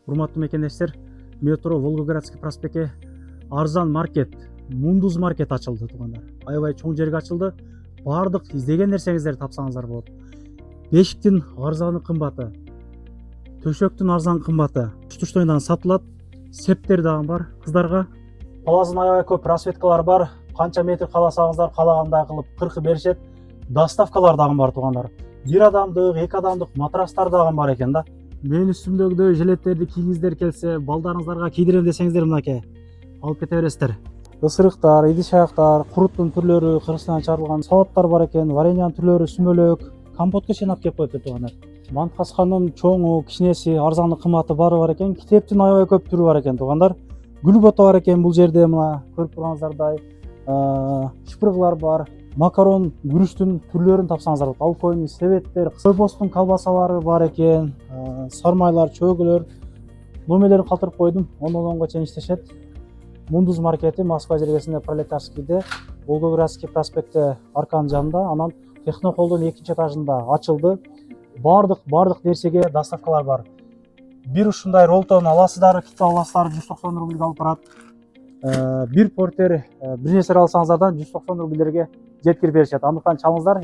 Урматтуу мекендештер, метро Волгоградский проспекте арзан маркет, Мундуз маркет ачылды туугандар. Аябай чоң жерге ачылды. Бардык издеген нерсеңиздерди тапсаңыздар болот. Бешиктин арзаны кымбаты, төшөктүн арзан кымбаты, туштойдан сатылат. Септер дагы бар кыздарга. Палазын аябай көп просветкалар бар. Канча метр кааласаңыздар каалагандай кылып кыркы беришет. Доставкалар дагы бар туугандар. Бир адамдык, эки адамдык матрастар дагы бар экен да. Менин үстүмдөгүдөй жилеттерди кийгиңиздер келсе, балдарыңыздарга кийдирем десеңиздер мынакей алып кете бересиздер. Ысырыктар, идиш-аяктар, куруттун түрлөрү, кыргызстандан чыгарылган салаттар бар экен, вареньянын түрлөрү, сүмөлөк, компотко чейин алып келип коюптур туугандар. Манткасканын чоңу, кичинеси, арзаны, кымбаты баары бар экен. Китептин аябай көп түрү бар экен туугандар. Гүлбота бар экен бул жерде, мына көрүп турганыңыздардай. Шпырглар бар. Макарон, күрүчтүн түрлөрүн тапсаңыздар болот. Алкоин, себеттер, сойпостун колбасалары бар экен. Сармайлар, чөгөлөр. Номерлерин калтырып койдум. 10-10 чейин иштешет. Мундуз маркети Москва жергесинде, Пролетарскийде, Волгоградский проспекте арканын жанында, анан Техноколдун 2-этажында ачылды. Бардык нерсеге доставкалар бар. Бир ушундай ролтон аласыздар, китап аласыздар, 190 рубльге алып барат. Бир портер бир нерсе алсаңыздардан 190 рубльдерге жеткирип беришет. Андыктан чалыңыздар.